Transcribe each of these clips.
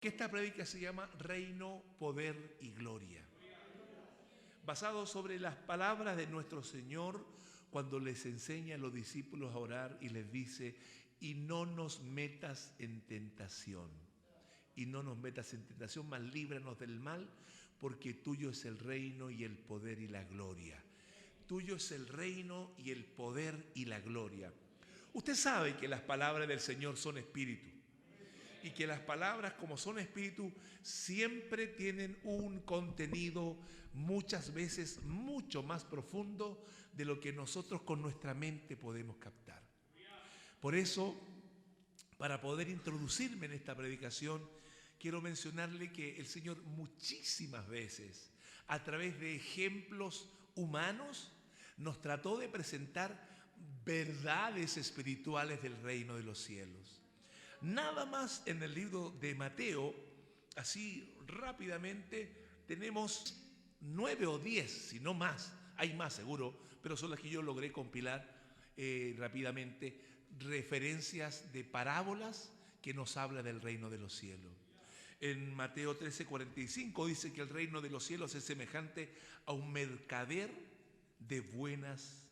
Que esta prédica se llama Reino, Poder y Gloria, basado sobre las palabras de nuestro Señor cuando les enseña a los discípulos a orar y les dice: y no nos metas en tentación, y no nos metas en tentación, mas líbranos del mal, porque tuyo es el reino y el poder y la gloria. Tuyo es el reino y el poder y la gloria. Usted sabe que las palabras del Señor son espíritu, y que las palabras, como son espíritu, siempre tienen un contenido muchas veces mucho más profundo de lo que nosotros con nuestra mente podemos captar. Por eso, para poder introducirme en esta predicación, quiero mencionarle que el Señor muchísimas veces, a través de ejemplos humanos, nos trató de presentar verdades espirituales del reino de los cielos. Nada más en el libro de Mateo, así rápidamente, tenemos 9 o 10, si no más, hay más seguro, pero son las que yo logré compilar rápidamente, referencias de parábolas que nos habla del reino de los cielos. En Mateo 13:45 dice que el reino de los cielos es semejante a un mercader de buenas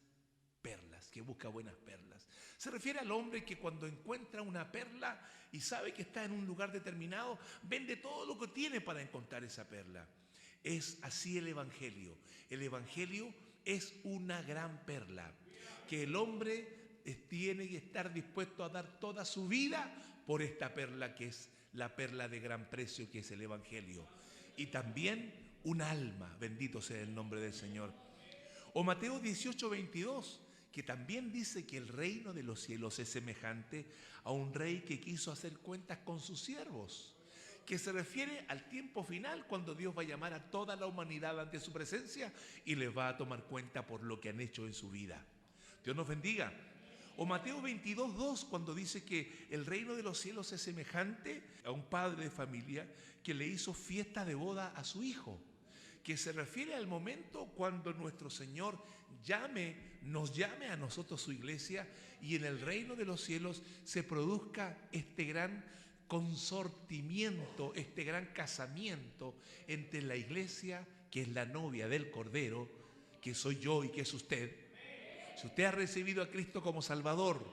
perlas, que busca buenas perlas. Se refiere al hombre que cuando encuentra una perla y sabe que está en un lugar determinado, vende todo lo que tiene para encontrar esa perla. Es así el Evangelio. El Evangelio es una gran perla que el hombre tiene que estar dispuesto a dar toda su vida por esta perla, que es la perla de gran precio, que es el Evangelio. Y también un alma, bendito sea el nombre del Señor. O Mateo 18:22, que también dice que el reino de los cielos es semejante a un rey que quiso hacer cuentas con sus siervos, que se refiere al tiempo final, cuando Dios va a llamar a toda la humanidad ante su presencia y les va a tomar cuenta por lo que han hecho en su vida. Dios nos bendiga. O Mateo 22:2, cuando dice que el reino de los cielos es semejante a un padre de familia que le hizo fiesta de boda a su hijo, que se refiere al momento cuando nuestro Señor nos llame a nosotros, su iglesia, y en el reino de los cielos se produzca este gran consortimiento, este gran casamiento entre la iglesia, que es la novia del Cordero, que soy yo y que es usted. Si usted ha recibido a Cristo como Salvador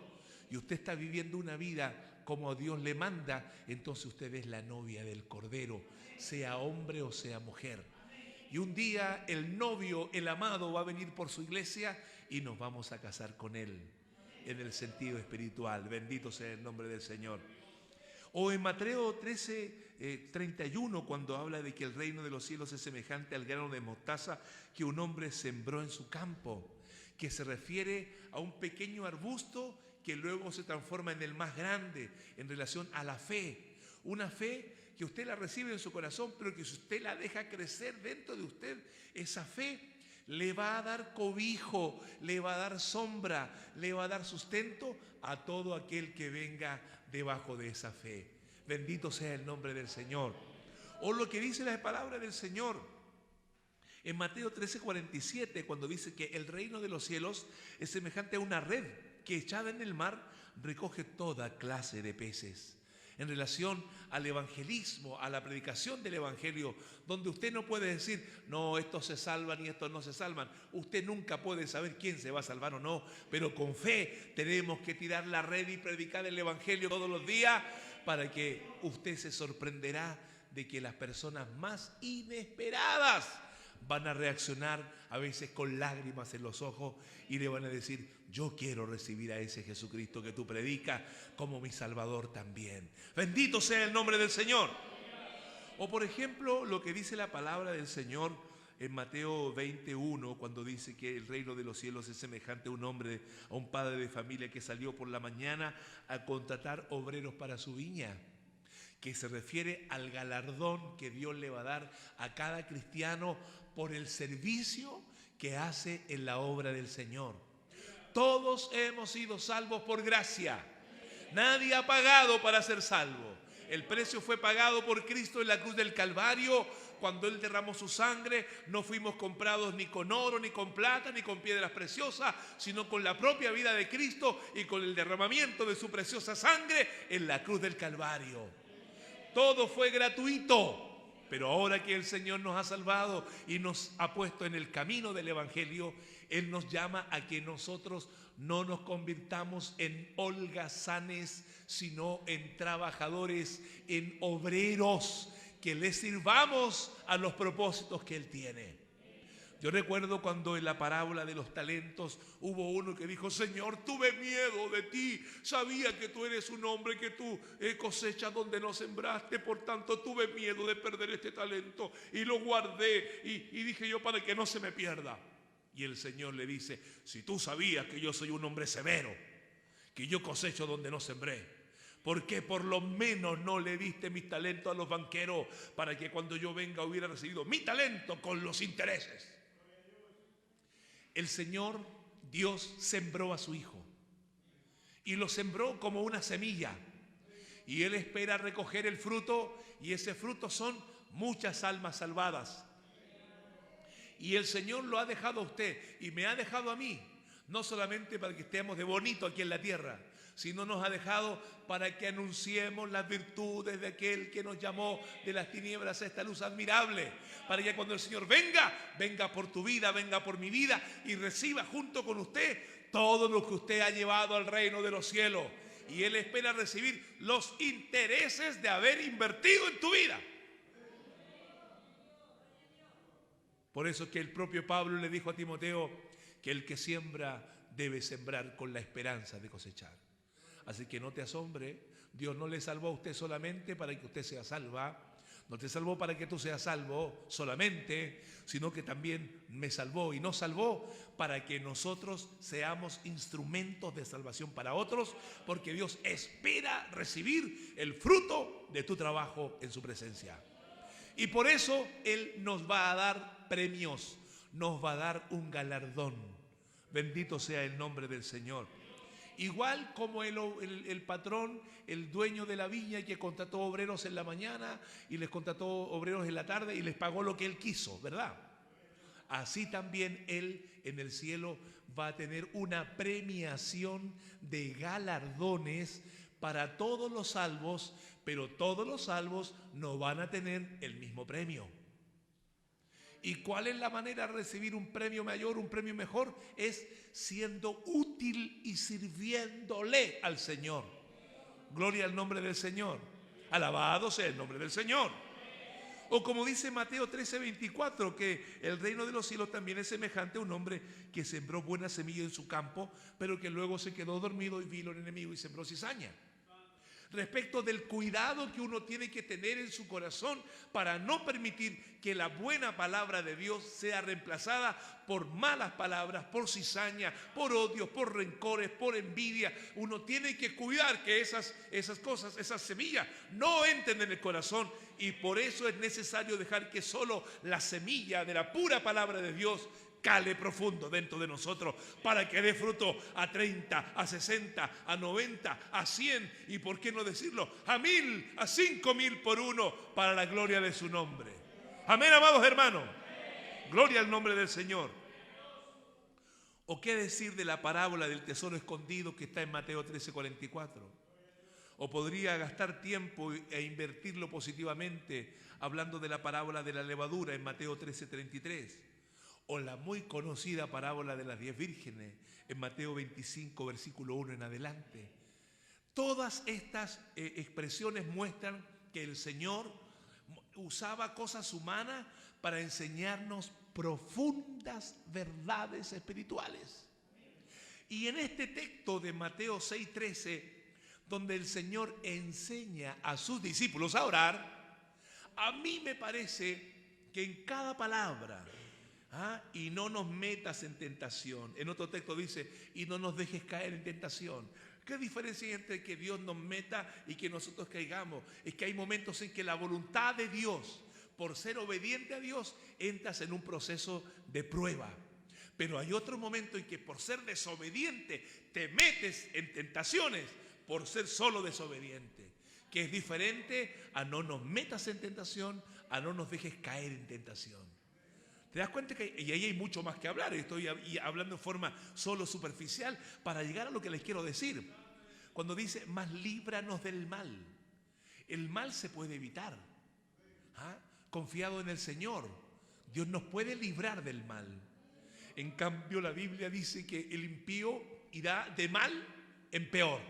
y usted está viviendo una vida como Dios le manda, entonces usted es la novia del Cordero, sea hombre o sea mujer. Y un día el novio, el amado, va a venir por su iglesia y nos vamos a casar con él en el sentido espiritual. Bendito sea el nombre del Señor. O en Mateo 13:31, cuando habla de que el reino de los cielos es semejante al grano de mostaza que un hombre sembró en su campo, que se refiere a un pequeño arbusto que luego se transforma en el más grande en relación a la fe. Una fe que usted la recibe en su corazón, pero que si usted la deja crecer dentro de usted, esa fe le va a dar cobijo, le va a dar sombra, le va a dar sustento a todo aquel que venga debajo de esa fe. Bendito sea el nombre del Señor. O lo que dice la palabra del Señor en Mateo 13:47, cuando dice que el reino de los cielos es semejante a una red que, echada en el mar, recoge toda clase de peces. En relación al evangelismo, a la predicación del evangelio, donde usted no puede decir: no, estos se salvan y estos no se salvan. Usted nunca puede saber quién se va a salvar o no, pero con fe tenemos que tirar la red y predicar el evangelio todos los días, para que usted se sorprenderá de que las personas más inesperadas van a reaccionar, a veces con lágrimas en los ojos, y le van a decir: yo quiero recibir a ese Jesucristo que tú predicas como mi Salvador también. Bendito sea el nombre del Señor. O por ejemplo, lo que dice la palabra del Señor en Mateo 21, cuando dice que el reino de los cielos es semejante a un padre de familia que salió por la mañana a contratar obreros para su viña, que se refiere al galardón que Dios le va a dar a cada cristiano por el servicio que hace en la obra del Señor. Todos hemos sido salvos por gracia. Nadie ha pagado para ser salvo. El precio fue pagado por Cristo en la cruz del Calvario. Cuando Él derramó su sangre, no fuimos comprados ni con oro, ni con plata, ni con piedras preciosas, sino con la propia vida de Cristo y con el derramamiento de su preciosa sangre en la cruz del Calvario. Todo fue gratuito. Pero ahora que el Señor nos ha salvado y nos ha puesto en el camino del Evangelio, Él nos llama a que nosotros no nos convirtamos en holgazanes, sino en trabajadores, en obreros, que le sirvamos a los propósitos que Él tiene. Yo recuerdo cuando en la parábola de los talentos hubo uno que dijo: Señor, tuve miedo de ti, sabía que tú eres un hombre que tú cosechas donde no sembraste, por tanto tuve miedo de perder este talento y lo guardé y dije yo, para que no se me pierda. Y el Señor le dice: si tú sabías que yo soy un hombre severo, que yo cosecho donde no sembré, ¿por qué por lo menos no le diste mis talentos a los banqueros para que cuando yo venga hubiera recibido mi talento con los intereses? El Señor Dios sembró a su Hijo y lo sembró como una semilla, y Él espera recoger el fruto, y ese fruto son muchas almas salvadas. Y el Señor lo ha dejado a usted y me ha dejado a mí, no solamente para que estemos de bonito aquí en la tierra, sino nos ha dejado para que anunciemos las virtudes de aquel que nos llamó de las tinieblas a esta luz admirable, para que cuando el Señor venga por tu vida, venga por mi vida, y reciba junto con usted todo lo que usted ha llevado al reino de los cielos. Y Él espera recibir los intereses de haber invertido en tu vida. Por eso es que el propio Pablo le dijo a Timoteo que el que siembra debe sembrar con la esperanza de cosechar. Así que no te asombre, Dios no le salvó a usted solamente para que usted sea salva, no te salvó para que tú seas salvo solamente, sino que también me salvó y nos salvó para que nosotros seamos instrumentos de salvación para otros, porque Dios espera recibir el fruto de tu trabajo en su presencia. Y por eso Él nos va a dar premios, nos va a dar un galardón. Bendito sea el nombre del Señor. Igual como el patrón, el dueño de la viña, que contrató obreros en la mañana y les contrató obreros en la tarde y les pagó lo que Él quiso, ¿verdad? Así también Él en el cielo va a tener una premiación de galardones para todos los salvos, pero todos los salvos no van a tener el mismo premio. ¿Y cuál es la manera de recibir un premio mayor, un premio mejor? Es siendo útil y sirviéndole al Señor. Gloria al nombre del Señor. Alabado sea el nombre del Señor. O como dice Mateo 13:24, que el reino de los cielos también es semejante a un hombre que sembró buena semilla en su campo, pero que luego se quedó dormido y vino el enemigo y sembró cizaña. Respecto del cuidado que uno tiene que tener en su corazón para no permitir que la buena palabra de Dios sea reemplazada por malas palabras, por cizaña, por odios, por rencores, por envidia. Uno tiene que cuidar que esas cosas, esas semillas no entren en el corazón, y por eso es necesario dejar que solo la semilla de la pura palabra de Dios cale profundo dentro de nosotros, para que dé fruto a 30, a 60, a 90, a 100 y por qué no decirlo, a 1000, a 5000 por uno, para la gloria de su nombre. Amén, amados hermanos. Gloria al nombre del Señor. ¿O qué decir de la parábola del tesoro escondido que está en Mateo 13:44? O podría gastar tiempo e invertirlo positivamente hablando de la parábola de la levadura en Mateo 13:33. O la muy conocida parábola de las 10 vírgenes en Mateo 25, versículo 1 en adelante. Todas estas expresiones muestran que el Señor usaba cosas humanas para enseñarnos profundas verdades espirituales. Y en este texto de Mateo 6:13, donde el Señor enseña a sus discípulos a orar, a mí me parece que en cada palabra, y no nos metas en tentación. En otro texto dice, y no nos dejes caer en tentación. ¿Qué diferencia hay entre que Dios nos meta y que nosotros caigamos? Es que hay momentos en que la voluntad de Dios, por ser obediente a Dios, entras en un proceso de prueba. Pero hay otro momento en que por ser desobediente te metes en tentaciones por ser solo desobediente, que es diferente a no nos metas en tentación, a no nos dejes caer en tentación. ¿Te das cuenta que y ahí hay mucho más que hablar? Estoy hablando en forma solo superficial para llegar a lo que les quiero decir. Cuando dice, mas líbranos del mal. El mal se puede evitar. ¿Ah? Confiado en el Señor, Dios nos puede librar del mal. En cambio, la Biblia dice que el impío irá de mal en peor.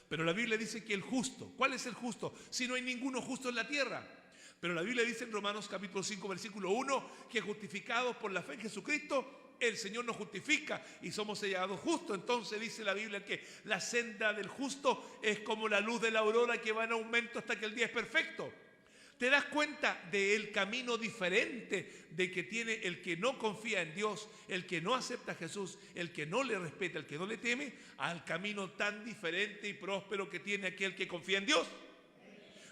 Pero la Biblia dice que el justo, ¿cuál es el justo? Si no hay ninguno justo en la tierra. Pero la Biblia dice en Romanos capítulo 5, versículo 1, que justificados por la fe en Jesucristo, el Señor nos justifica y somos sellados justos. Entonces dice la Biblia que la senda del justo es como la luz de la aurora que va en aumento hasta que el día es perfecto. ¿Te das cuenta del camino diferente de que tiene el que no confía en Dios, el que no acepta a Jesús, el que no le respeta, el que no le teme, al camino tan diferente y próspero que tiene aquel que confía en Dios?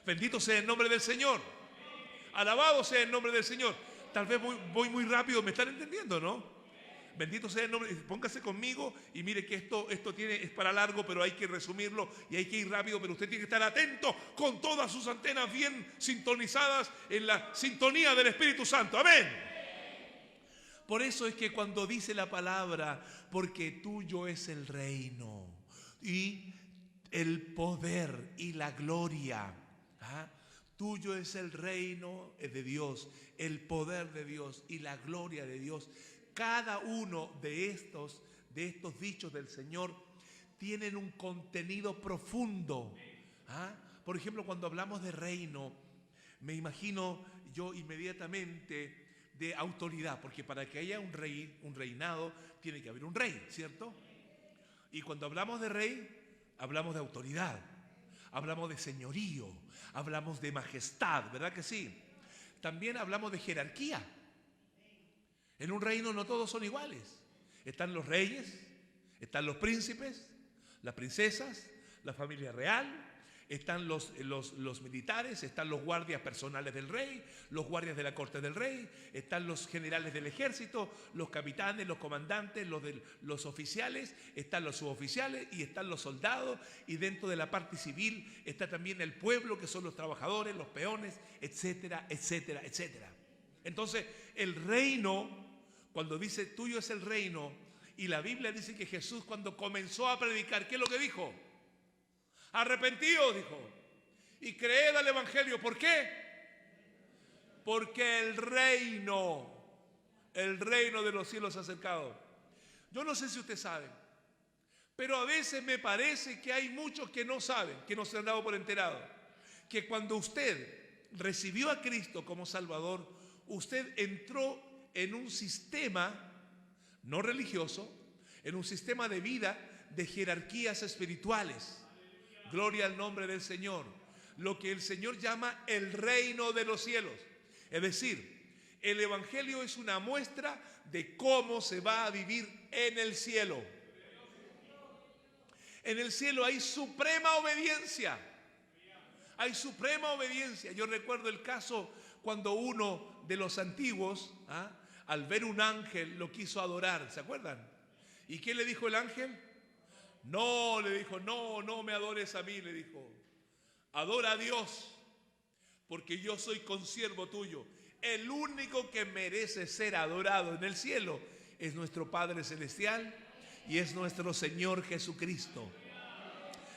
Bendito sea el nombre del Señor. Alabado sea el nombre del Señor. Tal vez voy muy rápido, ¿me están entendiendo, no? Bendito sea el nombre. Póngase conmigo y mire que esto es para largo, pero hay que resumirlo y hay que ir rápido, pero usted tiene que estar atento con todas sus antenas bien sintonizadas en la sintonía del Espíritu Santo. Amén. Por eso es que cuando dice la palabra, porque tuyo es el reino y el poder y la gloria. ¿Ah? Tuyo es el reino de Dios, el poder de Dios y la gloria de Dios. Cada uno de estos dichos del Señor tienen un contenido profundo. ¿Ah? Por ejemplo, cuando hablamos de reino, me imagino yo inmediatamente de autoridad, porque para que haya un reinado, tiene que haber un rey, ¿cierto? Y cuando hablamos de rey, hablamos de autoridad, hablamos de señorío, hablamos de majestad, ¿verdad que sí? También hablamos de jerarquía. En un reino no todos son iguales. Están los reyes, están los príncipes, las princesas, la familia real, están los militares, están los guardias personales del rey, los guardias de la corte del rey, están los generales del ejército, los capitanes, los comandantes, los oficiales, están los suboficiales y están los soldados, y dentro de la parte civil está también el pueblo, que son los trabajadores, los peones, etcétera, etcétera, etcétera. Entonces, el reino, cuando dice tuyo es el reino, y la Biblia dice que Jesús cuando comenzó a predicar, ¿qué es lo que dijo? Arrepentíos, dijo, y creed al Evangelio. ¿Por qué? Porque el reino de los cielos se ha acercado. Yo no sé si usted sabe, pero a veces me parece que hay muchos que no saben, que no se han dado por enterados, que cuando usted recibió a Cristo como Salvador, usted entró en un sistema no religioso, en un sistema de vida de jerarquías espirituales. Gloria al nombre del Señor. Lo que el Señor llama el reino de los cielos. Es decir, el Evangelio es una muestra de cómo se va a vivir en el cielo. En el cielo hay suprema obediencia. Hay suprema obediencia. Yo recuerdo el caso cuando uno de los antiguos, al ver un ángel, lo quiso adorar. ¿Se acuerdan? ¿Y qué le dijo el ángel? No, le dijo, no me adores a mí, le dijo. Adora a Dios, porque yo soy consiervo tuyo. El único que merece ser adorado en el cielo es nuestro Padre Celestial y es nuestro Señor Jesucristo.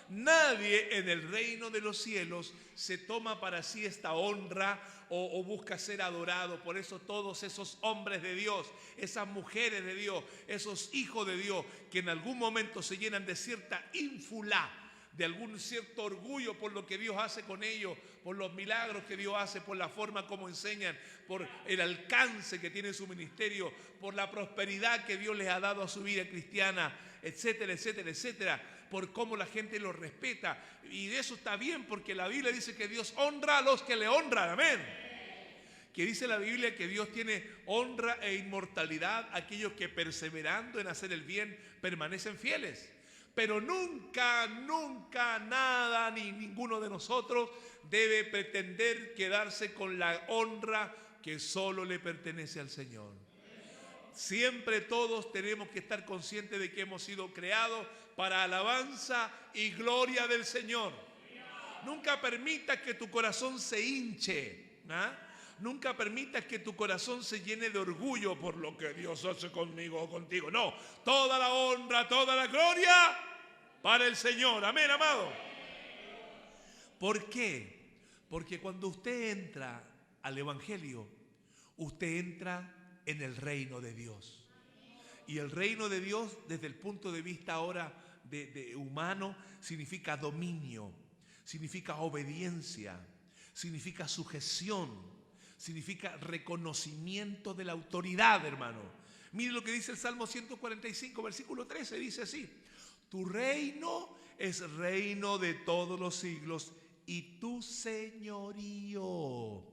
Nadie en el reino de los cielos se toma para sí esta honra o busca ser adorado. Por eso todos esos hombres de Dios, esas mujeres de Dios, esos hijos de Dios que en algún momento se llenan de cierta ínfula, de algún cierto orgullo por lo que Dios hace con ellos, por los milagros que Dios hace, por la forma como enseñan, por el alcance que tiene su ministerio, por la prosperidad que Dios les ha dado a su vida cristiana, etcétera, etcétera, etcétera, por cómo la gente los respeta. Y de eso está bien, porque la Biblia dice que Dios honra a los que le honran. Amén. Que dice la Biblia que Dios tiene honra e inmortalidad a aquellos que perseverando en hacer el bien permanecen fieles. Pero nunca, nada, ni ninguno de nosotros debe pretender quedarse con la honra que solo le pertenece al Señor. Siempre todos tenemos que estar conscientes de que hemos sido creados para alabanza y gloria del Señor. Nunca permitas que tu corazón se hinche, Nunca permitas que tu corazón se llene de orgullo por lo que Dios hace conmigo o contigo. No, toda la honra, toda la gloria para el Señor. Amén, amado. ¿Por qué? Porque cuando usted entra al Evangelio, usted entra en el reino de Dios. Y el reino de Dios, desde el punto de vista ahora de humano, significa dominio, significa obediencia, significa sujeción, significa reconocimiento de la autoridad, hermano. Mire lo que dice el Salmo 145, versículo 13, dice así: tu reino es reino de todos los siglos y tu señorío,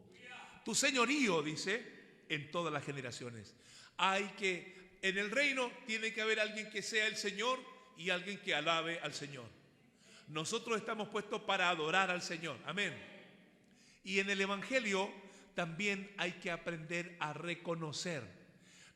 dice, en todas las generaciones. En el reino tiene que haber alguien que sea el Señor y alguien que alabe al Señor. Nosotros estamos puestos para adorar al Señor. Amén. Y en el Evangelio también hay que aprender a reconocer.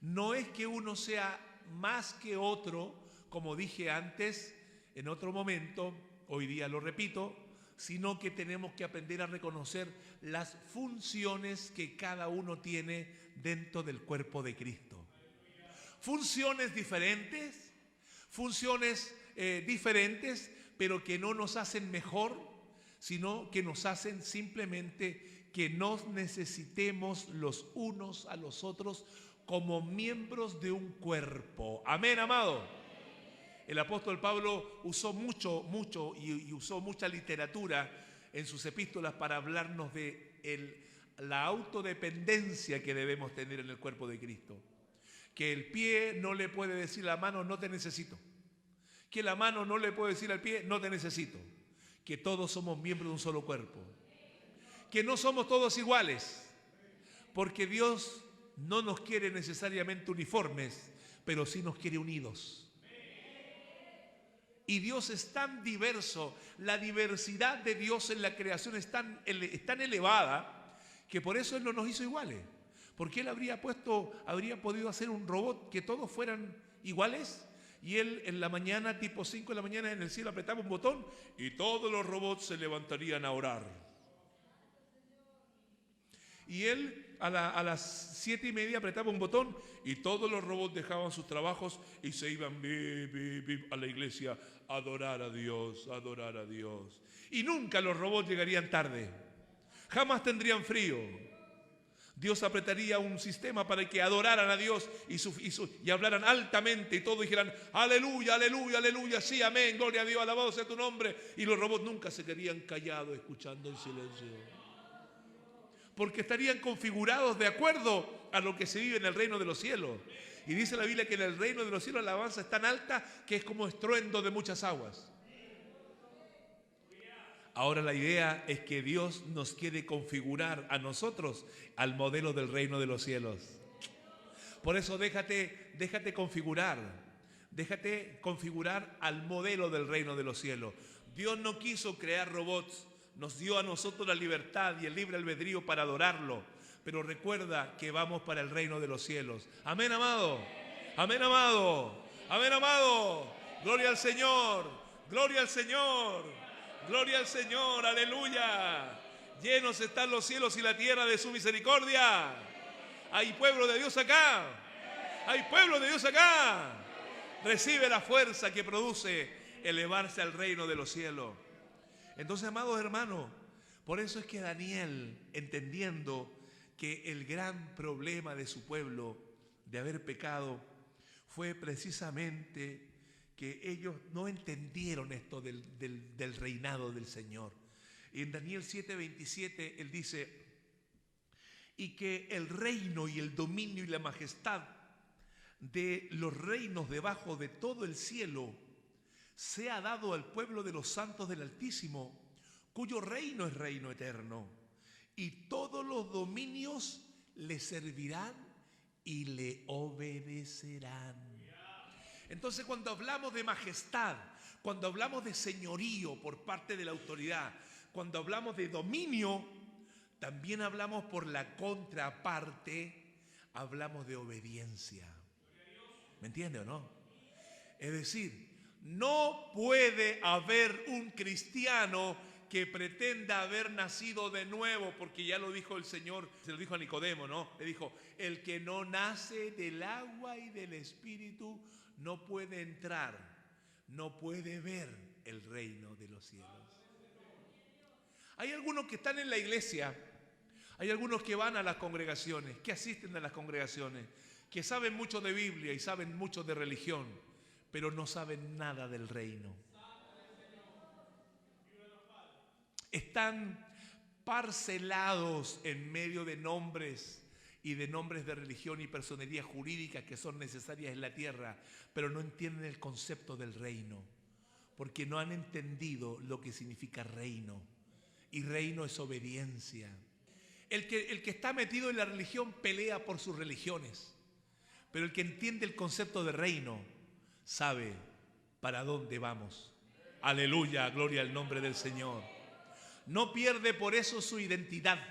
No es que uno sea más que otro, como dije antes, en otro momento, hoy día lo repito, sino que tenemos que aprender a reconocer las funciones que cada uno tiene dentro del cuerpo de Cristo. Funciones diferentes, pero que no nos hacen mejor, sino que nos hacen simplemente que nos necesitemos los unos a los otros como miembros de un cuerpo. Amén, amado. El apóstol Pablo usó mucho y usó mucha literatura en sus epístolas para hablarnos de la autodependencia que debemos tener en el cuerpo de Cristo. Que el pie no le puede decir a la mano, no te necesito. Que la mano no le puede decir al pie, no te necesito. Que todos somos miembros de un solo cuerpo. Que no somos todos iguales. Porque Dios no nos quiere necesariamente uniformes, pero sí nos quiere unidos. Y Dios es tan diverso, la diversidad de Dios en la creación es tan elevada, que por eso Él no nos hizo iguales. Porque Él habría podido hacer un robot que todos fueran iguales, y Él en la mañana, tipo 5 de la mañana, en el cielo apretaba un botón y todos los robots se levantarían a orar. Y Él a las 7:30 apretaba un botón y todos los robots dejaban sus trabajos y se iban a la iglesia a adorar a Dios, a adorar a Dios. Y nunca los robots llegarían tarde, jamás tendrían frío. Dios apretaría un sistema para que adoraran a Dios y hablaran altamente y todos dijeran aleluya, aleluya, aleluya, sí, amén, gloria a Dios, alabado sea tu nombre. Y los robots nunca se quedarían callados escuchando en silencio. Porque estarían configurados de acuerdo a lo que se vive en el reino de los cielos. Y dice la Biblia que en el reino de los cielos la alabanza es tan alta que es como estruendo de muchas aguas. Ahora la idea es que Dios nos quiere configurar a nosotros al modelo del reino de los cielos. Por eso déjate configurar al modelo del reino de los cielos. Dios no quiso crear robots, nos dio a nosotros la libertad y el libre albedrío para adorarlo. Pero recuerda que vamos para el reino de los cielos. Amén, amado. Amén, amado. Amén, amado. Gloria al Señor. Gloria al Señor. Gloria al Señor, aleluya. Llenos están los cielos y la tierra de su misericordia. Hay pueblo de Dios acá. Hay pueblo de Dios acá. Recibe la fuerza que produce elevarse al reino de los cielos. Entonces, amados hermanos, por eso es que Daniel, entendiendo que el gran problema de su pueblo de haber pecado fue precisamente que ellos no entendieron esto del reinado del Señor. Y en Daniel 7:27 él dice, y que el reino y el dominio y la majestad de los reinos debajo de todo el cielo sea dado al pueblo de los santos del Altísimo, cuyo reino es reino eterno, y todos los dominios le servirán y le obedecerán. Entonces, cuando hablamos de majestad, cuando hablamos de señorío por parte de la autoridad, cuando hablamos de dominio, también hablamos por la contraparte, hablamos de obediencia. ¿Me entiende o no? Es decir, no puede haber un cristiano que pretenda haber nacido de nuevo, porque ya lo dijo el Señor, se lo dijo a Nicodemo, ¿no? Le dijo, el que no nace del agua y del Espíritu no puede entrar, no puede ver el reino de los cielos. Hay algunos que están en la iglesia, hay algunos que van a las congregaciones, que asisten a las congregaciones, que saben mucho de Biblia y saben mucho de religión, pero no saben nada del reino. Están parcelados en medio de nombres y de nombres de religión y personería jurídica que son necesarias en la tierra, pero no entienden el concepto del reino, porque no han entendido lo que significa reino. Y reino es obediencia. El que está metido en la religión pelea por sus religiones, pero el que entiende el concepto de reino sabe para dónde vamos. Aleluya, gloria al nombre del Señor. No pierde por eso su identidad,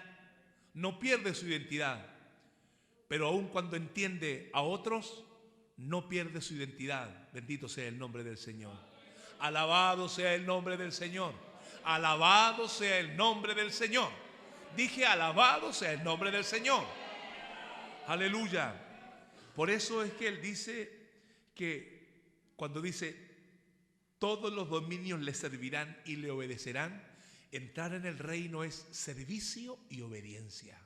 no pierde su identidad, pero aun cuando entiende a otros, no pierde su identidad. Bendito sea el nombre del Señor. Alabado sea el nombre del Señor. Alabado sea el nombre del Señor. Dije, alabado sea el nombre del Señor. Aleluya. Por eso es que Él dice que cuando dice, todos los dominios le servirán y le obedecerán, entrar en el reino es servicio y obediencia.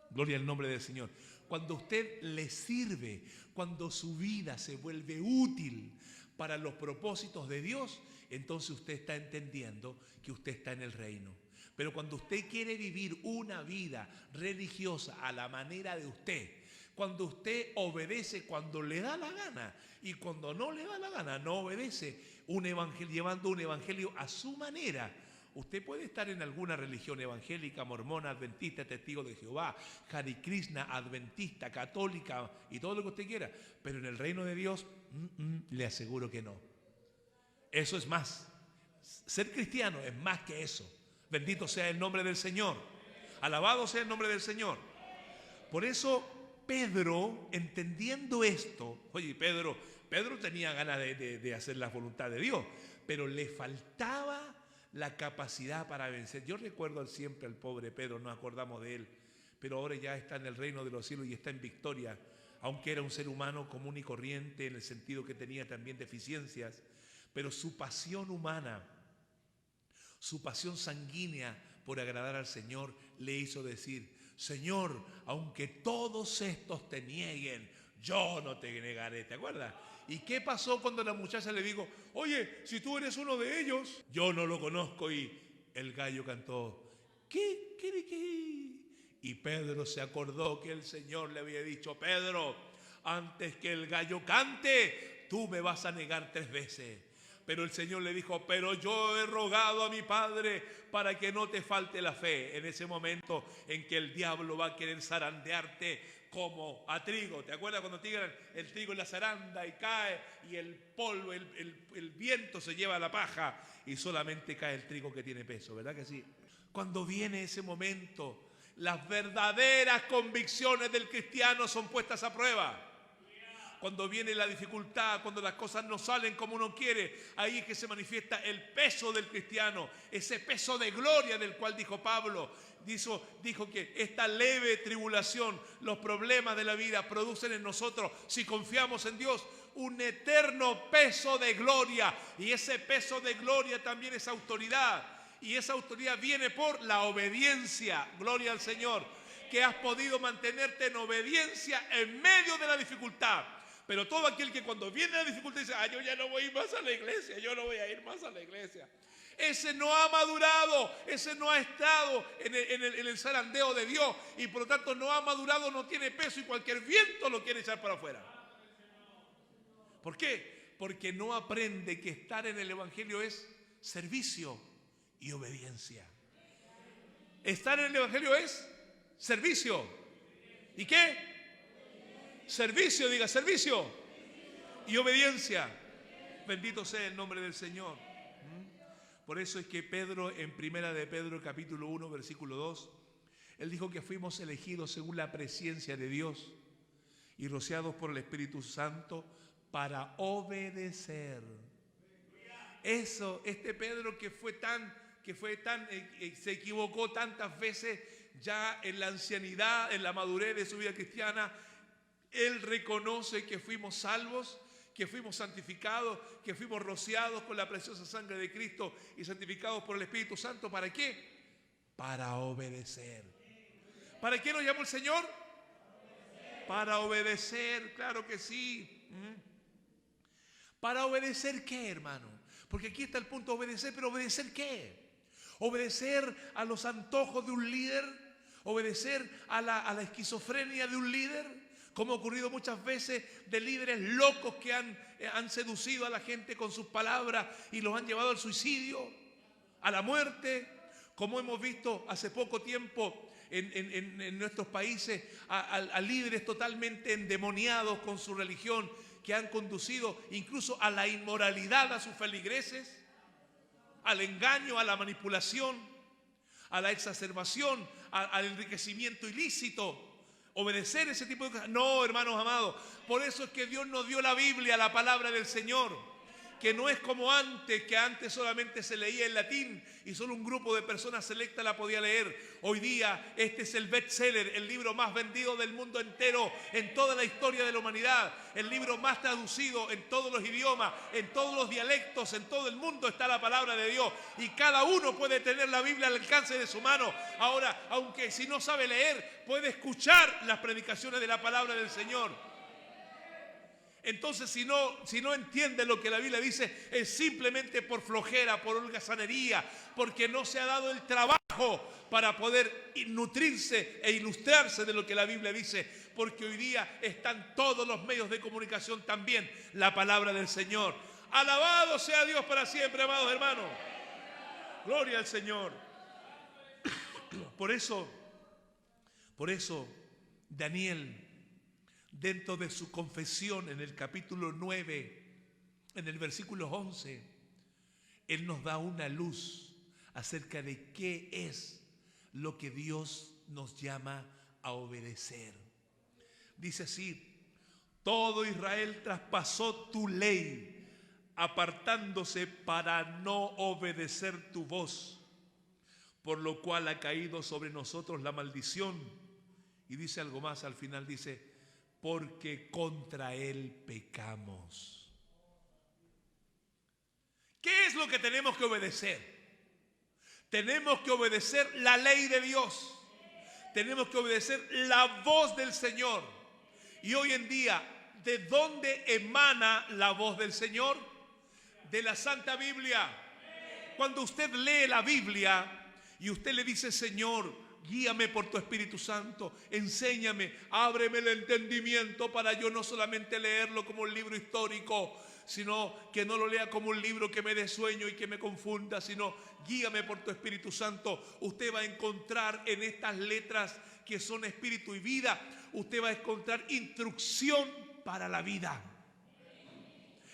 Gloria al nombre del Señor. Cuando usted le sirve, cuando su vida se vuelve útil para los propósitos de Dios, entonces usted está entendiendo que usted está en el reino. Pero cuando usted quiere vivir una vida religiosa a la manera de usted, cuando usted obedece cuando le da la gana y cuando no le da la gana no obedece, llevando un evangelio a su manera. Usted puede estar en alguna religión evangélica, mormona, adventista, testigo de Jehová, Hare Krishna, adventista, católica y todo lo que usted quiera, pero en el reino de Dios, le aseguro que no. Eso es más. Ser cristiano es más que eso. Bendito sea el nombre del Señor. Alabado sea el nombre del Señor. Por eso Pedro, entendiendo esto, oye, Pedro tenía ganas de hacer la voluntad de Dios, pero le faltaba la capacidad para vencer. Yo recuerdo siempre al pobre Pedro, nos acordamos de él, pero ahora ya está en el reino de los cielos y está en victoria, aunque era un ser humano común y corriente en el sentido que tenía también deficiencias, pero su pasión humana, su pasión sanguínea por agradar al Señor le hizo decir, Señor, aunque todos estos te nieguen, yo no te negaré. ¿Te acuerdas? ¿Y qué pasó cuando la muchacha le dijo, oye, si tú eres uno de ellos, yo no lo conozco? Y el gallo cantó, ¿qué? Y Pedro se acordó que el Señor le había dicho, Pedro, antes que el gallo cante, tú me vas a negar 3 veces. Pero el Señor le dijo, pero yo he rogado a mi Padre para que no te falte la fe. En ese momento en que el diablo va a querer zarandearte como a trigo. ¿Te acuerdas cuando tiran el trigo en la zaranda y cae y el polvo, el viento se lleva la paja y solamente cae el trigo que tiene peso? ¿Verdad que sí? Cuando viene ese momento, las verdaderas convicciones del cristiano son puestas a prueba. Cuando viene la dificultad, cuando las cosas no salen como uno quiere, ahí es que se manifiesta el peso del cristiano, ese peso de gloria del cual dijo Pablo. Dijo que esta leve tribulación, los problemas de la vida producen en nosotros, si confiamos en Dios, un eterno peso de gloria. Y ese peso de gloria también es autoridad. Y esa autoridad viene por la obediencia. Gloria al Señor. Que has podido mantenerte en obediencia en medio de la dificultad. Pero todo aquel que cuando viene la dificultad dice, yo ya no voy a ir más a la iglesia, yo no voy a ir más a la iglesia. Ese no ha madurado, ese no ha estado en el zarandeo de Dios y por lo tanto no ha madurado, no tiene peso y cualquier viento lo quiere echar para afuera. ¿Por qué? Porque no aprende que estar en el Evangelio es servicio y obediencia. Estar en el Evangelio es servicio. ¿Y qué? Servicio, diga servicio y obediencia. Bendito sea el nombre del Señor. Por eso es que Pedro, en Primera de Pedro, capítulo 1, versículo 2, él dijo que fuimos elegidos según la presciencia de Dios y rociados por el Espíritu Santo para obedecer. Eso, este Pedro que se equivocó tantas veces ya en la ancianidad, en la madurez de su vida cristiana, él reconoce que fuimos salvos, que fuimos santificados, que fuimos rociados con la preciosa sangre de Cristo y santificados por el Espíritu Santo. ¿Para qué? Para obedecer. ¿Para qué nos llamó el Señor? Para obedecer, claro que sí. ¿Para obedecer qué, hermano? Porque aquí está el punto, obedecer, pero ¿obedecer qué? ¿Obedecer a los antojos de un líder? ¿Obedecer a la esquizofrenia de un líder? Como ha ocurrido muchas veces de líderes locos que han seducido a la gente con sus palabras y los han llevado al suicidio, a la muerte. Como hemos visto hace poco tiempo en nuestros países a líderes totalmente endemoniados con su religión, que han conducido incluso a la inmoralidad a sus feligreses, al engaño, a la manipulación, a la exacerbación, al enriquecimiento ilícito. Obedecer ese tipo de cosas. No, hermanos amados. Por eso es que Dios nos dio la Biblia, la palabra del Señor. Que no es como antes, que antes solamente se leía en latín y solo un grupo de personas selectas la podía leer. Hoy día este es el bestseller, el libro más vendido del mundo entero, en toda la historia de la humanidad. El libro más traducido en todos los idiomas, en todos los dialectos, en todo el mundo está la palabra de Dios. Y cada uno puede tener la Biblia al alcance de su mano. Ahora, aunque si no sabe leer, puede escuchar las predicaciones de la palabra del Señor. Entonces, si no entiende lo que la Biblia dice, es simplemente por flojera, por holgazanería, porque no se ha dado el trabajo para poder nutrirse e ilustrarse de lo que la Biblia dice, porque hoy día están todos los medios de comunicación también la palabra del Señor. Alabado sea Dios para siempre, amados hermanos. Gloria al Señor. Por eso, Daniel, dentro de su confesión en el capítulo 9, en el versículo 11, él nos da una luz acerca de qué es lo que Dios nos llama a obedecer. Dice así: todo Israel traspasó tu ley, apartándose para no obedecer tu voz, por lo cual ha caído sobre nosotros la maldición. Y dice algo más al final, dice: porque contra él pecamos. ¿Qué es lo que tenemos que obedecer? Tenemos que obedecer la ley de Dios. Tenemos que obedecer la voz del Señor. Y hoy en día, ¿de dónde emana la voz del Señor? De la Santa Biblia. Cuando usted lee la Biblia y usted le dice: Señor, guíame por tu Espíritu Santo, enséñame, ábreme el entendimiento para yo no solamente leerlo como un libro histórico, sino que no lo lea como un libro que me dé sueño y que me confunda, sino guíame por tu Espíritu Santo. Usted va a encontrar en estas letras que son espíritu y vida, usted va a encontrar instrucción para la vida,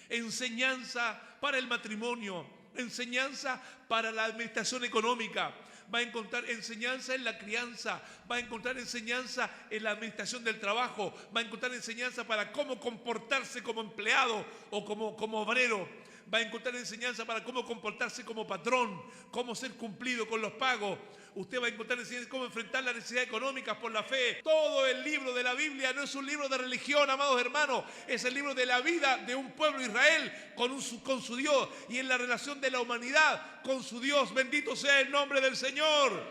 enseñanza para el matrimonio, enseñanza para la administración económica. Va a encontrar enseñanza en la crianza, va a encontrar enseñanza en la administración del trabajo, va a encontrar enseñanza para cómo comportarse como empleado o como obrero, va a encontrar enseñanza para cómo comportarse como patrón, cómo ser cumplido con los pagos. Usted va a encontrar enseñanza cómo enfrentar las necesidades económicas por la fe. Todo el libro de la Biblia no es un libro de religión, amados hermanos, es el libro de la vida de un pueblo Israel con su Dios y en la relación de la humanidad con su Dios. Bendito sea el nombre del Señor.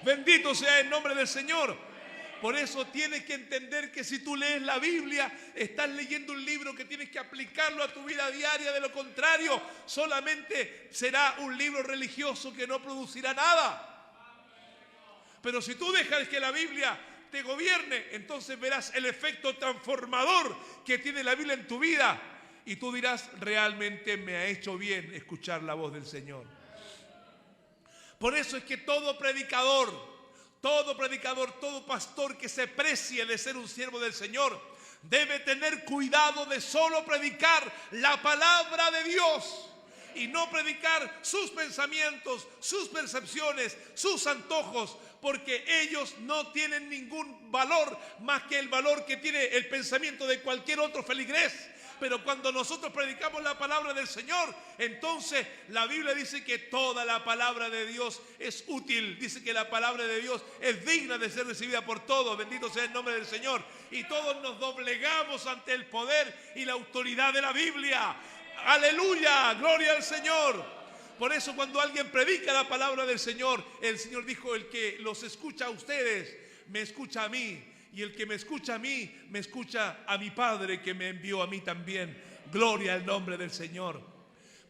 Bendito sea el nombre del Señor. Por eso tienes que entender que si tú lees la Biblia, estás leyendo un libro que tienes que aplicarlo a tu vida diaria. De lo contrario, solamente será un libro religioso que no producirá nada. Pero si tú dejas que la Biblia te gobierne, entonces verás el efecto transformador que tiene la Biblia en tu vida. Y tú dirás: realmente me ha hecho bien escuchar la voz del Señor. Por eso es que todo predicador, todo pastor que se precie de ser un siervo del Señor, debe tener cuidado de solo predicar la palabra de Dios y no predicar sus pensamientos, sus percepciones, sus antojos, porque ellos no tienen ningún valor más que el valor que tiene el pensamiento de cualquier otro feligrés. Pero cuando nosotros predicamos la palabra del Señor, entonces la Biblia dice que toda la palabra de Dios es útil. Dice que la palabra de Dios es digna de ser recibida por todos. Bendito sea el nombre del Señor. Y todos nos doblegamos ante el poder y la autoridad de la Biblia. Aleluya, gloria al Señor. Por eso cuando alguien predica la palabra del Señor, el Señor dijo: el que los escucha a ustedes, me escucha a mí. Y el que me escucha a mí, me escucha a mi Padre que me envió a mí también. Gloria al nombre del Señor.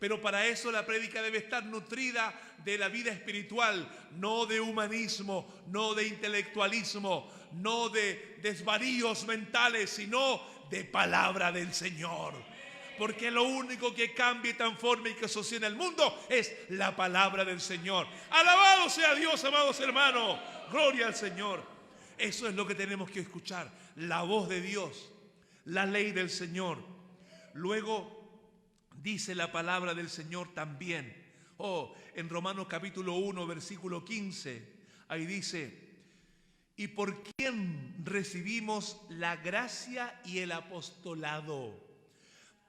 Pero para eso la prédica debe estar nutrida de la vida espiritual, no de humanismo, no de intelectualismo, no de desvaríos mentales, sino de palabra del Señor. Porque lo único que cambia y transforma y que sostiene el mundo es la palabra del Señor. Alabado sea Dios, amados hermanos. Gloria al Señor. Eso es lo que tenemos que escuchar, la voz de Dios, la ley del Señor. Luego dice la palabra del Señor también. En Romanos capítulo 1, versículo 15, ahí dice: y por quién recibimos la gracia y el apostolado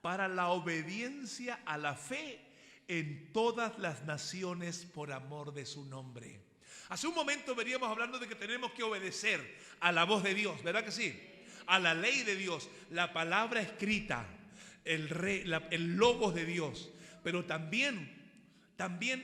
para la obediencia a la fe en todas las naciones por amor de su nombre. Hace un momento veníamos hablando de que tenemos que obedecer a la voz de Dios, ¿verdad que sí? A la ley de Dios, la palabra escrita, el logos de Dios, pero también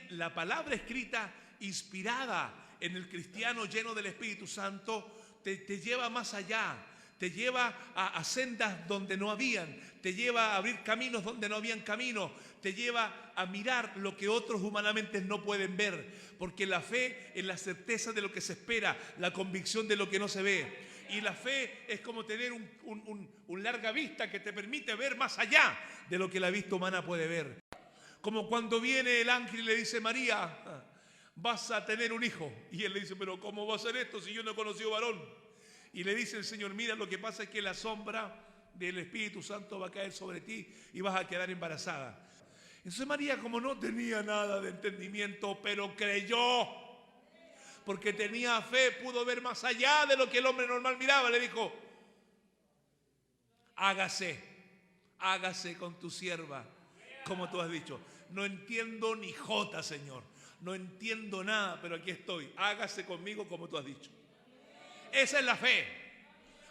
la palabra escrita inspirada en el cristiano lleno del Espíritu Santo te lleva más allá, te lleva a sendas donde no habían, te lleva a abrir caminos donde no habían caminos, te lleva a mirar lo que otros humanamente no pueden ver, porque la fe es la certeza de lo que se espera, la convicción de lo que no se ve. Y la fe es como tener un larga vista que te permite ver más allá de lo que la vista humana puede ver. Como cuando viene el ángel y le dice: María, vas a tener un hijo. Y él le dice: pero ¿cómo va a ser esto si yo no he conocido varón? Y le dice el Señor: mira, lo que pasa es que la sombra del Espíritu Santo va a caer sobre ti y vas a quedar embarazada. Entonces María, como no tenía nada de entendimiento, pero creyó, porque tenía fe, pudo ver más allá de lo que el hombre normal miraba, le dijo: hágase con tu sierva, como tú has dicho. No entiendo ni jota, Señor, no entiendo nada, pero aquí estoy. Hágase conmigo como tú has dicho. Esa es la fe.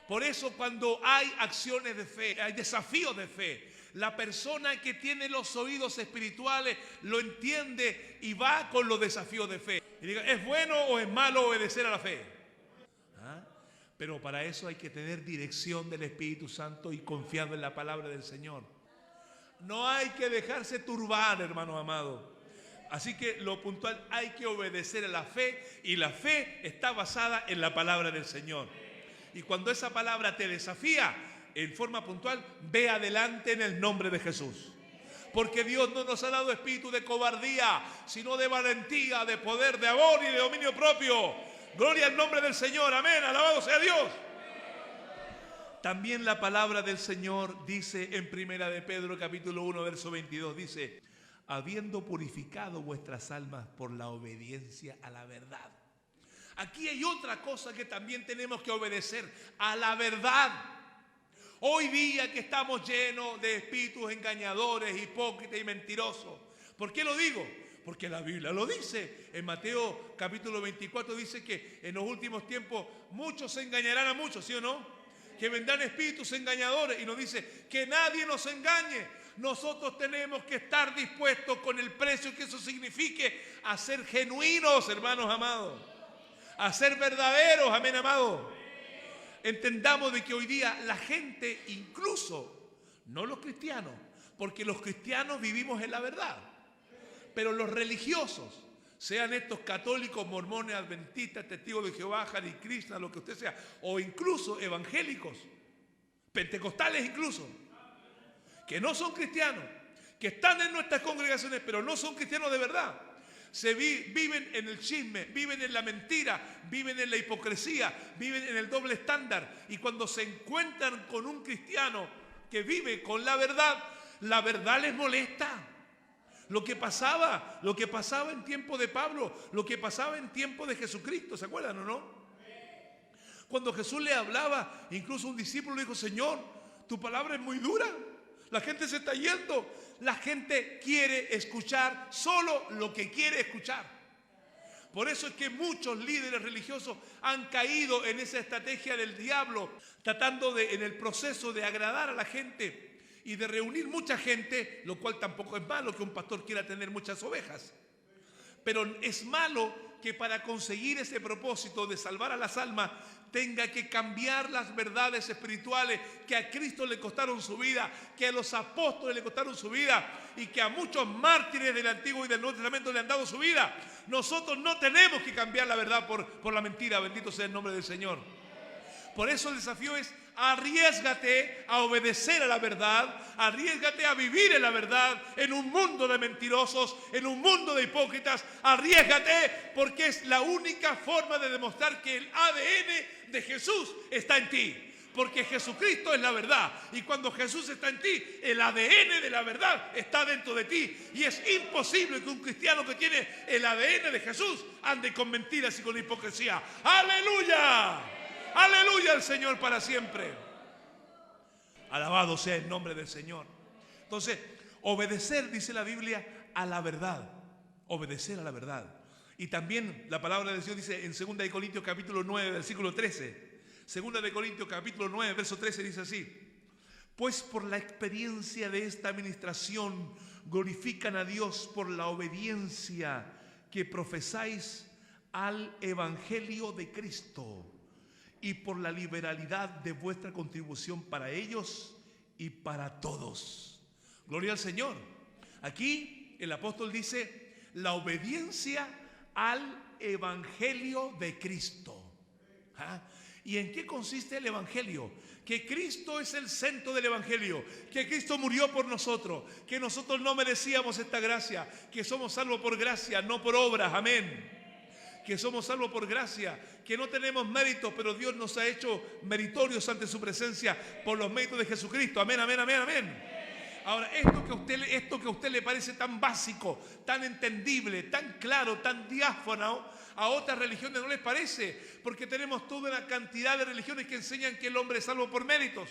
Por eso cuando hay acciones de fe, hay desafíos de fe, la persona que tiene los oídos espirituales lo entiende y va con los desafíos de fe. Y diga: ¿es bueno o es malo obedecer a la fe? Pero para eso hay que tener dirección del Espíritu Santo y confiar en la palabra del Señor. No hay que dejarse turbar, hermano amado. Así que lo puntual, hay que obedecer a la fe, y la fe está basada en la palabra del Señor. Y cuando esa palabra te desafía en forma puntual, ve adelante en el nombre de Jesús. Porque Dios no nos ha dado espíritu de cobardía, sino de valentía, de poder, de amor y de dominio propio. Gloria al nombre del Señor, amén, alabado sea Dios. También la palabra del Señor dice en Primera de Pedro capítulo 1 verso 22, dice: habiendo purificado vuestras almas por la obediencia a la verdad. Aquí hay otra cosa que también tenemos que obedecer: a la verdad. Hoy día que estamos llenos de espíritus engañadores, hipócritas y mentirosos. ¿Por qué lo digo? Porque la Biblia lo dice. En Mateo capítulo 24 dice que en los últimos tiempos muchos se engañarán a muchos, ¿sí o no? Que vendrán espíritus engañadores, y nos dice que nadie nos engañe. Nosotros tenemos que estar dispuestos, con el precio que eso signifique, a ser genuinos, hermanos amados, a ser verdaderos, amén, amado. Entendamos de que hoy día la gente, incluso no los cristianos, porque los cristianos vivimos en la verdad, pero los religiosos, sean estos católicos, mormones, adventistas, testigos de Jehová, Hare Krishna, lo que usted sea, o incluso evangélicos, pentecostales incluso, que no son cristianos, que están en nuestras congregaciones, pero no son cristianos de verdad. Viven en el chisme, viven en la mentira, viven en la hipocresía, viven en el doble estándar. Y cuando se encuentran con un cristiano que vive con la verdad les molesta. Lo que pasaba en tiempo de Pablo, lo que pasaba en tiempo de Jesucristo, ¿se acuerdan o no? Cuando Jesús le hablaba, incluso un discípulo le dijo: Señor, tu palabra es muy dura. La gente se está yendo. La gente quiere escuchar solo lo que quiere escuchar. Por eso es que muchos líderes religiosos han caído en esa estrategia del diablo, tratando en el proceso de agradar a la gente y de reunir mucha gente, lo cual tampoco es malo que un pastor quiera tener muchas ovejas. Pero es malo que para conseguir ese propósito de salvar a las almas tenga que cambiar las verdades espirituales que a Cristo le costaron su vida, que a los apóstoles le costaron su vida y que a muchos mártires del Antiguo y del Nuevo Testamento le han dado su vida. Nosotros no tenemos que cambiar la verdad por la mentira. Bendito sea el nombre del Señor. Por eso el desafío es: arriésgate a obedecer a la verdad, arriésgate a vivir en la verdad, en un mundo de mentirosos, en un mundo de hipócritas. Arriésgate, porque es la única forma de demostrar que el ADN de Jesús está en ti. Porque Jesucristo es la verdad, y cuando Jesús está en ti, el ADN de la verdad está dentro de ti. Y es imposible que un cristiano que tiene el ADN de Jesús ande con mentiras y con hipocresía. ¡Aleluya! Aleluya al Señor para siempre. Alabado sea el nombre del Señor. Entonces, obedecer, dice la Biblia, a la verdad. Obedecer a la verdad. Y también la palabra de Dios dice en 2 de Corintios capítulo 9, versículo 13. 2 de Corintios capítulo 9, verso 13 dice así: pues por la experiencia de esta administración glorifican a Dios por la obediencia que profesáis al Evangelio de Cristo, y por la liberalidad de vuestra contribución para ellos y para todos. Gloria al Señor. Aquí el apóstol dice la obediencia al Evangelio de Cristo. ¿Ah? ¿Y en qué consiste el Evangelio? Que Cristo es el centro del Evangelio, que Cristo murió por nosotros, que nosotros no merecíamos esta gracia, que somos salvos por gracia, no por obras. Amén. Que somos salvos por gracia, que no tenemos méritos, pero Dios nos ha hecho meritorios ante su presencia por los méritos de Jesucristo. Amén, amén, amén, amén. Ahora, esto que a usted le parece tan básico, tan entendible, tan claro, tan diáfano, a otras religiones no les parece, porque tenemos toda una cantidad de religiones que enseñan que el hombre es salvo por méritos.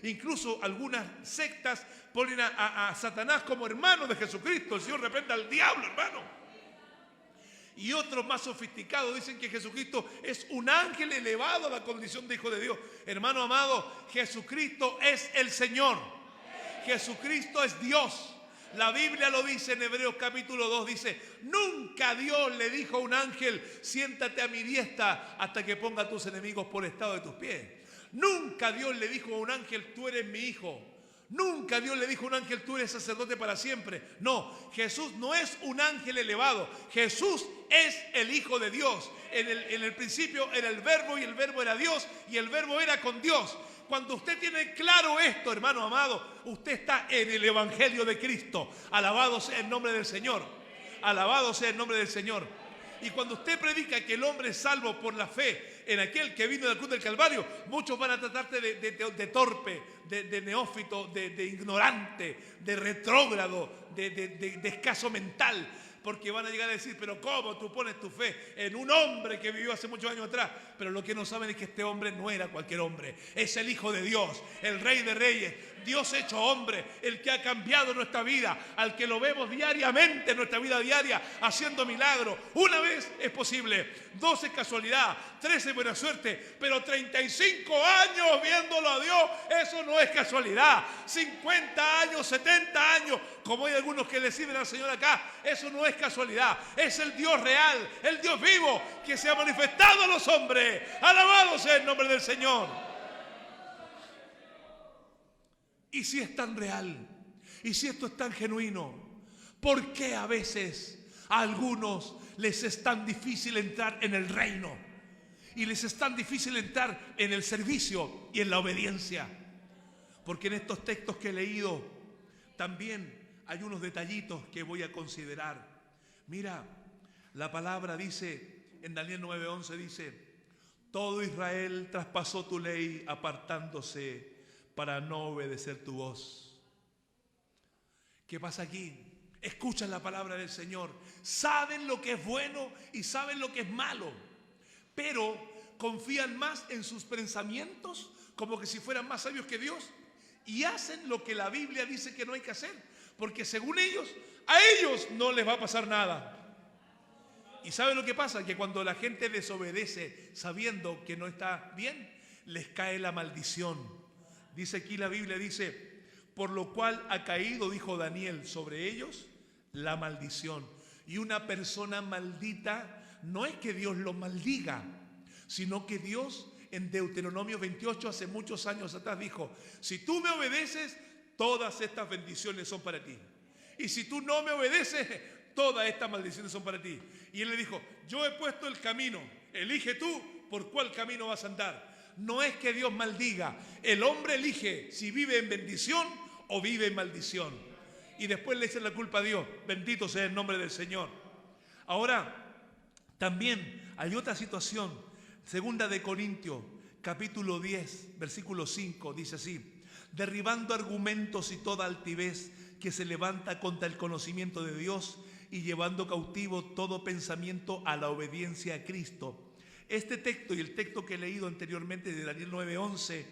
Incluso algunas sectas ponen a Satanás como hermano de Jesucristo. El Señor reprenda al diablo, hermano. Y otros más sofisticados dicen que Jesucristo es un ángel elevado a la condición de hijo de Dios. Hermano amado, Jesucristo es el Señor. Jesucristo es Dios. La Biblia lo dice en Hebreos capítulo 2, dice: nunca Dios le dijo a un ángel: siéntate a mi diestra hasta que ponga a tus enemigos por estrado de tus pies. Nunca Dios le dijo a un ángel: tú eres mi hijo. Nunca Dios le dijo a un ángel: tú eres sacerdote para siempre. No, Jesús no es un ángel elevado. Jesús es el Hijo de Dios. En el principio era el Verbo, y el Verbo era Dios, y el Verbo era con Dios. Cuando usted tiene claro esto, hermano amado, usted está en el Evangelio de Cristo. Alabado sea el nombre del Señor. Alabado sea el nombre del Señor. Y cuando usted predica que el hombre es salvo por la fe en aquel que vino de la cruz del Calvario, muchos van a tratarte de torpe, de neófito, de ignorante, de retrógrado, de escaso mental. Porque van a llegar a decir: pero ¿cómo tú pones tu fe en un hombre que vivió hace muchos años atrás? Pero lo que no saben es que este hombre no era cualquier hombre. Es el Hijo de Dios, el Rey de Reyes, Dios hecho hombre, el que ha cambiado nuestra vida, al que lo vemos diariamente en nuestra vida diaria, haciendo milagros. Una vez es posible, 2 es casualidad, 3 es buena suerte, pero 35 años viéndolo a Dios, eso no es casualidad. 50 años, 70 años, como hay algunos que le sirven al Señor acá, eso no es casualidad. Es el Dios real, el Dios vivo, que se ha manifestado a los hombres. Alabado sea el nombre del Señor. Y si es tan real, y si esto es tan genuino, ¿por qué a veces a algunos les es tan difícil entrar en el reino? Y les es tan difícil entrar en el servicio y en la obediencia. Porque en estos textos que he leído también hay unos detallitos que voy a considerar. Mira, la palabra dice, en Daniel 9:11 dice: todo Israel traspasó tu ley apartándose para no obedecer tu voz. ¿Qué pasa aquí? Escuchan la palabra del Señor, saben lo que es bueno y saben lo que es malo, pero confían más en sus pensamientos, como que si fueran más sabios que Dios, y hacen lo que la Biblia dice que no hay que hacer, porque según ellos, a ellos no les va a pasar nada. ¿Y sabe lo que pasa? Que cuando la gente desobedece sabiendo que no está bien, les cae la maldición. Dice aquí la Biblia, dice, por lo cual ha caído, dijo Daniel, sobre ellos la maldición. Y una persona maldita no es que Dios lo maldiga, sino que Dios en Deuteronomio 28 hace muchos años atrás dijo, si tú me obedeces, todas estas bendiciones son para ti. Y si tú no me obedeces, todas estas maldiciones son para ti. Y él le dijo, yo he puesto el camino, elige tú por cuál camino vas a andar. No es que Dios maldiga, el hombre elige si vive en bendición o vive en maldición. Y después le echan la culpa a Dios, bendito sea el nombre del Señor. Ahora, también hay otra situación, segunda de Corintios, capítulo 10, versículo 5, dice así, derribando argumentos y toda altivez que se levanta contra el conocimiento de Dios y llevando cautivo todo pensamiento a la obediencia a Cristo. Este texto y el texto que he leído anteriormente de Daniel 9:11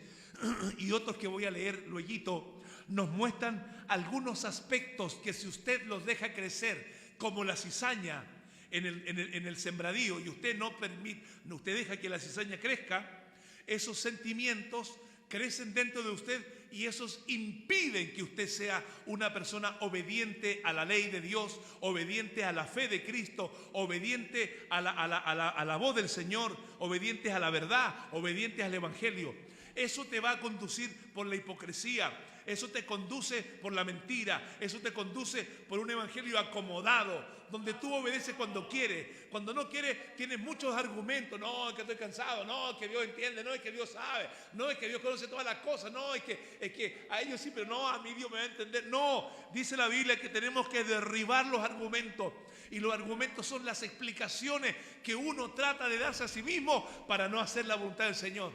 y otros que voy a leer luego, nos muestran algunos aspectos que si usted los deja crecer como la cizaña en el sembradío y usted no permite, usted deja que la cizaña crezca, esos sentimientos crecen dentro de usted y esos impiden que usted sea una persona obediente a la ley de Dios, obediente a la fe de Cristo, obediente a la voz del Señor, obediente a la verdad, obediente al Evangelio. Eso te va a conducir por la hipocresía, eso te conduce por la mentira, eso te conduce por un evangelio acomodado, donde tú obedeces cuando quieres. Cuando no quieres, tienes muchos argumentos. No, es que estoy cansado. No, es que Dios entiende. No, es que Dios sabe. No, es que Dios conoce todas las cosas. No, es que a ellos sí, pero no, a mí Dios me va a entender. No, dice la Biblia que tenemos que derribar los argumentos. Y los argumentos son las explicaciones que uno trata de darse a sí mismo para no hacer la voluntad del Señor.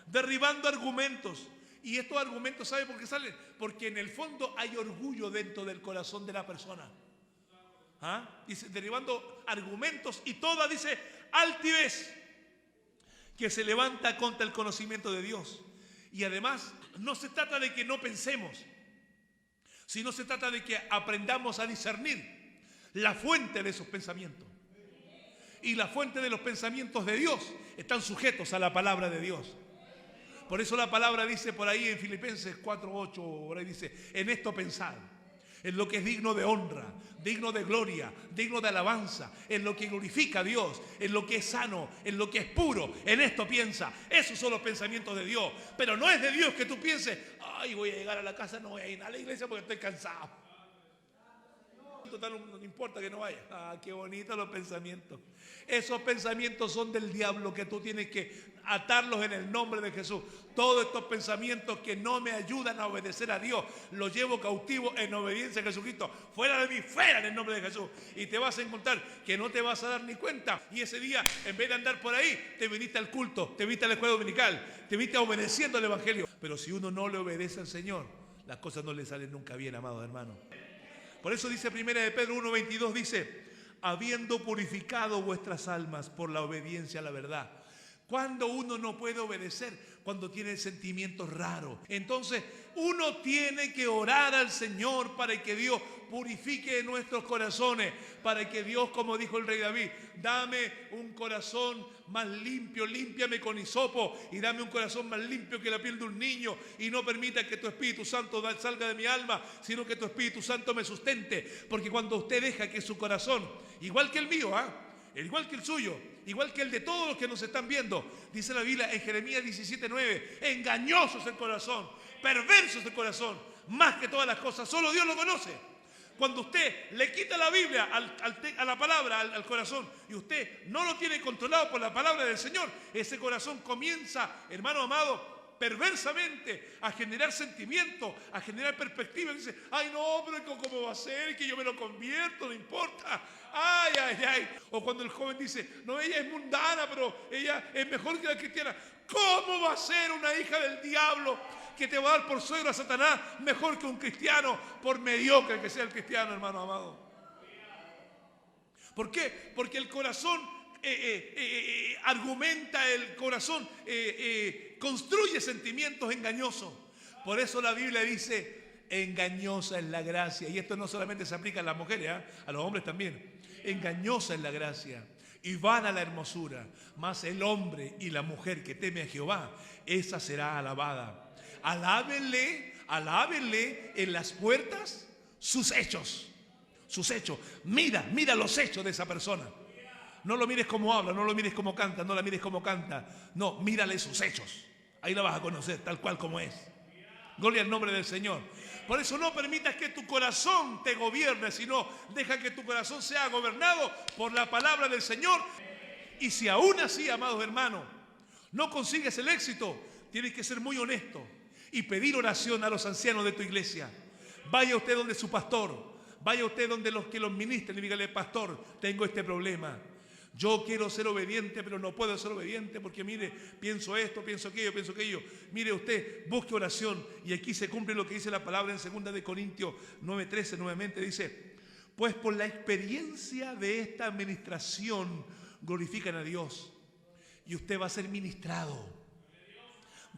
Derribando argumentos. Y estos argumentos, ¿sabe por qué salen? Porque en el fondo hay orgullo dentro del corazón de la persona. Dice, derribando argumentos y toda, dice, altivez que se levanta contra el conocimiento de Dios. Y además, no se trata de que no pensemos, sino se trata de que aprendamos a discernir la fuente de esos pensamientos. Y la fuente de los pensamientos de Dios están sujetos a la palabra de Dios. Por eso la palabra dice por ahí en Filipenses 4:8, por ahí dice, en esto pensad, en lo que es digno de honra, digno de gloria, digno de alabanza, en lo que glorifica a Dios, en lo que es sano, en lo que es puro, en esto piensa. Esos son los pensamientos de Dios. Pero no es de Dios que tú pienses, ay, voy a llegar a la casa, no voy a ir a la iglesia porque estoy cansado. Total, no importa que no vaya. Qué bonitos los pensamientos. Esos pensamientos son del diablo que tú tienes que atarlos en el nombre de Jesús. Todos estos pensamientos que no me ayudan a obedecer a Dios, los llevo cautivo en obediencia a Jesucristo. Fuera de mí, fuera en el nombre de Jesús. Y te vas a encontrar que no te vas a dar ni cuenta. Y ese día, en vez de andar por ahí, te viniste al culto, te viniste a la escuela dominical, te viniste obedeciendo al Evangelio. Pero si uno no le obedece al Señor, las cosas no le salen nunca bien, amados hermanos. Por eso dice 1 de Pedro 1:22, dice, habiendo purificado vuestras almas por la obediencia a la verdad. Cuando uno no puede obedecer, cuando tiene sentimientos raros. Entonces uno tiene que orar al Señor para que Dios purifique nuestros corazones, para que Dios, como dijo el rey David, dame un corazón más limpio, límpiame con hisopo y dame un corazón más limpio que la piel de un niño y no permita que tu Espíritu Santo salga de mi alma, sino que tu Espíritu Santo me sustente. Porque cuando usted deja que su corazón, igual que el mío, igual que el suyo, igual que el de todos los que nos están viendo, dice la Biblia en Jeremías 17:9, engañoso es el corazón, perverso es el corazón, más que todas las cosas, solo Dios lo conoce. Cuando usted le quita la Biblia a la palabra, al corazón, y usted no lo tiene controlado por la palabra del Señor, ese corazón comienza, hermano amado, perversamente a generar sentimientos, a generar perspectivas. Dice, ay no, pero ¿cómo va a ser? Que yo me lo convierto, no importa. Ay, ay, ay. O cuando el joven dice, no, ella es mundana, pero ella es mejor que la cristiana. ¿Cómo va a ser una hija del diablo que te va a dar por suegro a Satanás mejor que un cristiano, por mediocre que sea el cristiano, hermano amado? ¿Por qué? Porque el corazón argumenta, el corazón construye sentimientos engañosos. Por eso la Biblia dice, engañosa es la gracia. Y esto no solamente se aplica a las mujeres, a los hombres también. Engañosa es la gracia y vana la hermosura. Mas el hombre y la mujer que teme a Jehová, esa será alabada. Alábenle en las puertas sus hechos. Sus hechos. Mira los hechos de esa persona. No lo mires como habla, no lo mires como canta, no la mires como canta. No, mírale sus hechos. Ahí la vas a conocer tal cual como es. Gloria al nombre del Señor. Por eso no permitas que tu corazón te gobierne, sino deja que tu corazón sea gobernado por la palabra del Señor. Y si aún así, amados hermanos, no consigues el éxito, tienes que ser muy honesto y pedir oración a los ancianos de tu iglesia. Vaya usted donde su pastor, vaya usted donde los que los ministren y dígale, pastor, tengo este problema. Yo quiero ser obediente, pero no puedo ser obediente porque mire, pienso esto, pienso aquello. Mire usted, busque oración. Y aquí se cumple lo que dice la palabra en 2 de Corintios 9:13 nuevamente. Dice, pues por la experiencia de esta administración glorifican a Dios. Y usted va a ser ministrado.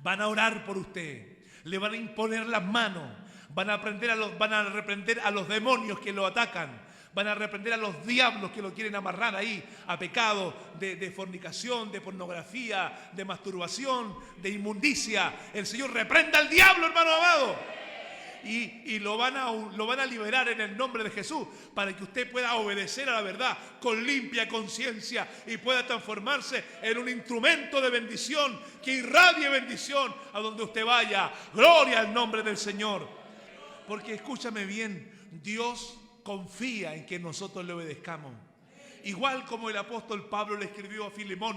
Van a orar por usted. Le van a imponer las manos. Van a reprender a los demonios que lo atacan. Van a reprender a los diablos que lo quieren amarrar ahí a pecado de fornicación, de pornografía, de masturbación, de inmundicia. El Señor reprenda al diablo, hermano amado. Y lo van a liberar en el nombre de Jesús para que usted pueda obedecer a la verdad con limpia conciencia y pueda transformarse en un instrumento de bendición que irradie bendición a donde usted vaya. Gloria al nombre del Señor. Porque escúchame bien, Dios confía en que nosotros le obedezcamos. Igual como el apóstol Pablo le escribió a Filemón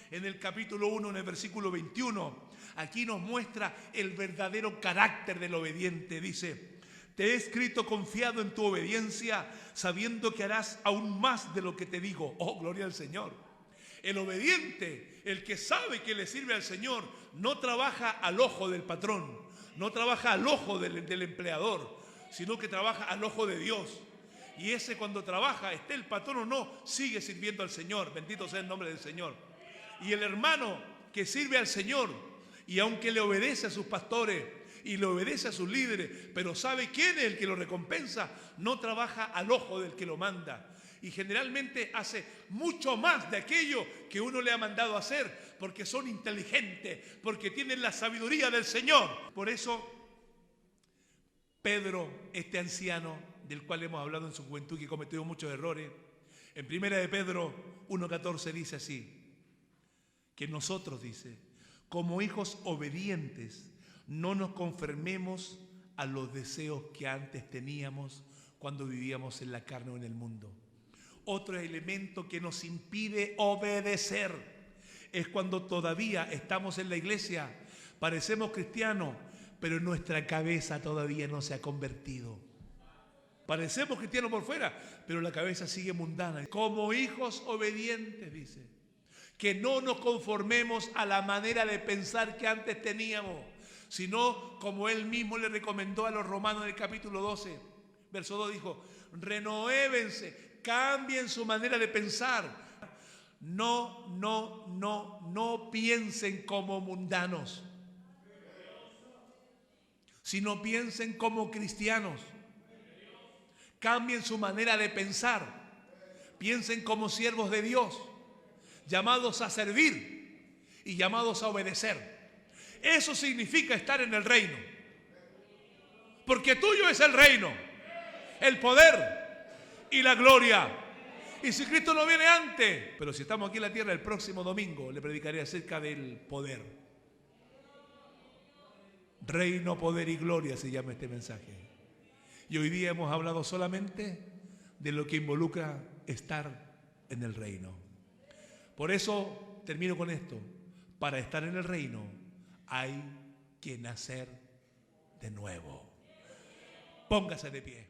en el capítulo 1, en el versículo 21. Aquí nos muestra el verdadero carácter del obediente. Dice, te he escrito confiado en tu obediencia, sabiendo que harás aún más de lo que te digo. Oh, gloria al Señor. El obediente, el que sabe que le sirve al Señor, no trabaja al ojo del patrón, no trabaja al ojo del empleador, sino que trabaja al ojo de Dios. Y ese cuando trabaja, esté el patrón o no, sigue sirviendo al Señor. Bendito sea el nombre del Señor. Y el hermano que sirve al Señor, y aunque le obedece a sus pastores y le obedece a sus líderes, pero sabe quién es el que lo recompensa, no trabaja al ojo del que lo manda. Y generalmente hace mucho más de aquello que uno le ha mandado a hacer, porque son inteligentes, porque tienen la sabiduría del Señor. Por eso Pedro, este anciano del cual hemos hablado en su juventud, que cometió muchos errores, en 1 de Pedro 1:14 dice así, que nosotros, dice, como hijos obedientes, no nos conformemos a los deseos que antes teníamos cuando vivíamos en la carne o en el mundo. Otro elemento que nos impide obedecer es cuando todavía estamos en la iglesia, parecemos cristianos, pero nuestra cabeza todavía no se ha convertido. Parecemos cristianos por fuera, pero la cabeza sigue mundana. Como hijos obedientes, dice, que no nos conformemos a la manera de pensar que antes teníamos, sino como él mismo le recomendó a los romanos en el capítulo 12, verso 2, dijo, renuévense, cambien su manera de pensar. No piensen como mundanos, sino piensen como cristianos. Cambien su manera de pensar. Piensen como siervos de Dios, llamados a servir y llamados a obedecer. Eso significa estar en el reino. Porque tuyo es el reino, el poder y la gloria. Y si Cristo no viene antes, pero si estamos aquí en la tierra, el próximo domingo le predicaré acerca del poder. Reino, poder y gloria se llama este mensaje. Y hoy día hemos hablado solamente de lo que involucra estar en el reino. Por eso termino con esto. Para estar en el reino hay que nacer de nuevo. Póngase de pie.